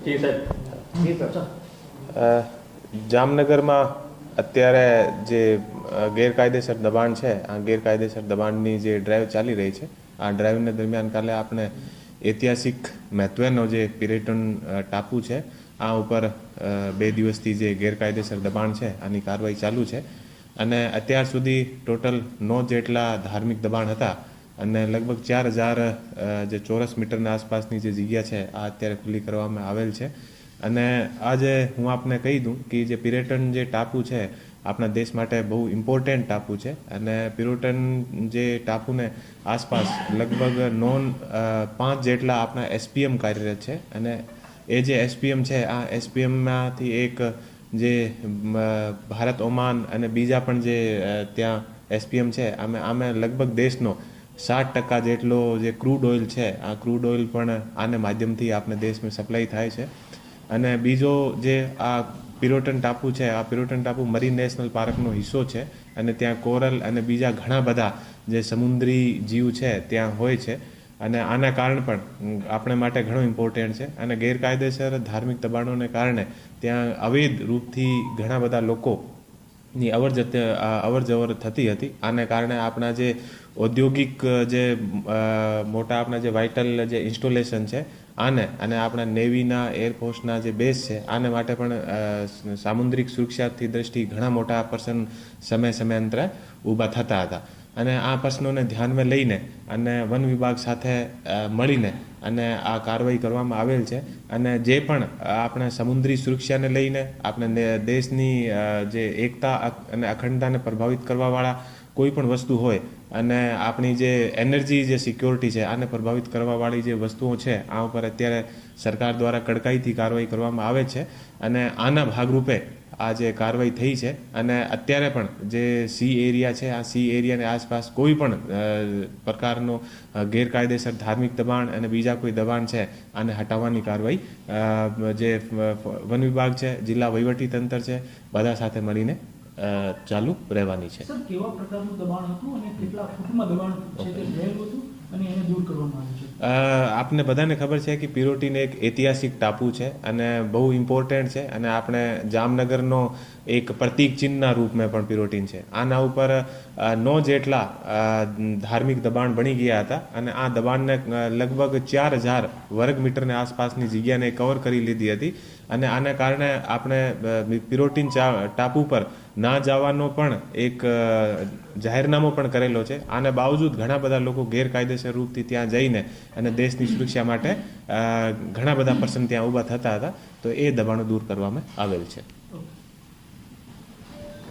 જી સાહેબ, જામનગરમાં અત્યારે જે ગેરકાયદેસર દબાણ છે, આ ગેરકાયદેસર દબાણની જે ડ્રાઈવ ચાલી રહી છે, આ ડ્રાઈવને દરમિયાન કાલે આપણે ઐતિહાસિક મહત્વનો જે પિરેટન ટાપુ છે, આ ઉપર 2 દિવસથી જે ગેરકાયદેસર દબાણ છે આની કાર્યવાહી ચાલુ છે. અને અત્યાર સુધી ટોટલ 9 જેટલા ધાર્મિક દબાણ હતા અને લગભગ 4000 જે ચોરસ મીટરના આસપાસની જે જગ્યા છે આ અત્યારે ખુલ્લી કરવામાં આવેલ છે. અને આજે હું આપને કહી દઉં કે જે પિરેટન જે ટાપુ છે આપણા દેશ માટે બહુ ઇમ્પોર્ટન્ટ ટાપુ છે. અને પિરેટન જે ટાપુને આસપાસ લગભગ 5 જેટલા આપણા એસપીએમ કાર્યરત છે. અને એ જે એસપીએમ છે આ એસપીએમમાંથી એક જે ભારત ઓમાન અને બીજા પણ જે ત્યાં એસપીએમ છે આમે લગભગ દેશનો 60% જેટલો જે ક્રૂડ ઓઇલ છે આ ક્રૂડ ઓઇલ પણ આને માધ્યમથી આપણે દેશમાં સપ્લાય થાય છે. અને બીજો જે આ પિરોટન ટાપુ છે, આ પિરોટન ટાપુ મરીન નેશનલ પાર્કનો હિસ્સો છે. અને ત્યાં કોરલ અને બીજા ઘણા બધા જે સમુદ્રી જીવ છે ત્યાં હોય છે. અને આના કારણ પણ આપણે માટે ઘણું ઇમ્પોર્ટન્ટ છે. અને ગેરકાયદેસર ધાર્મિક દબાણોને કારણે ત્યાં અવૈધ રૂપથી ઘણા બધા લોકોની અવર જવર થતી હતી. આને કારણે આપણા જે ઔદ્યોગિક જે મોટા આપણા જે વાઇટલ જે ઇન્સ્ટોલેશન છે આને અને આપણા નેવીના એરફોર્સના જે બેઝ છે આને માટે પણ સામુદ્રિક સુરક્ષાથી દ્રષ્ટિ ઘણા મોટા પ્રશ્ન સમયાંતરે ઊભા થતા હતા. અને આ પ્રશ્નોને ધ્યાનમાં લઈને અને વન વિભાગ સાથે મળીને અને આ કાર્યવાહી કરવામાં આવેલ છે. અને જે પણ આપણે સમુદ્રી સુરક્ષાને લઈને આપણે દેશની જે એકતા અને અખંડતાને પ્રભાવિત કરવાવાળા કોઈ પણ વસ્તુ હોય અને આપણી જે એનર્જી જે સિક્યોરિટી છે આને પ્રભાવિત કરવાવાળી જે વસ્તુઓ છે આ ઉપર અત્યારે સરકાર દ્વારા કડકાઈથી કાર્યવાહી કરવામાં આવે છે. અને આના ભાગરૂપે આ જે કાર્યવાહી થઈ છે. અને અત્યારે પણ જે સી એરિયા છે આ સી એરિયાની આસપાસ કોઈ પણ પ્રકારનો ગેરકાયદેસર ધાર્મિક દબાણ અને બીજા કોઈ દબાણ છે આને હટાવવાની કાર્યવાહી જે વન વિભાગ છે, જિલ્લા વહીવટી તંત્ર છે, બધા સાથે મળીને ચાલુ રહેવાની છે. સર, કેવા પ્રકારનું દબાણ હતું અને કેટલા ફૂટમાં દબાણ છે તે રહેલું હતું અને એને દૂર કરવામાં આવ્યું છે? આપને બધાને ખબર છે કે પિરોટીન એક ઐતિહાસિક ટાપુ છે અને બહુ ઇમ્પોર્ટન્ટ છે. અને આપણે જામનગરનો એક પ્રતીક ચિહ્નના રૂપમાં પણ પિરોટીન છે. આના ઉપર 9 જેટલા ધાર્મિક દબાણ બની ગયા હતા. અને આ દબાણને લગભગ 4000 વર્ગ મીટરની આસપાસની જગ્યાને કવર કરી લીધી હતી. અને આના કારણે આપણે પિરોટીન ટાપુ પર ના જવાનો પણ એક જાહેરનામો પણ કરેલો છે. આને બાવજૂદ ઘણા બધા લોકો ગેરકાયદેસર રૂપથી ત્યાં જઈને અને દેશની સુરક્ષા માટે ઘણા બધા પર્સન ત્યાં ઊભા થતા હતા. તો એ દબાણો દૂર કરવામાં આવેલ છે.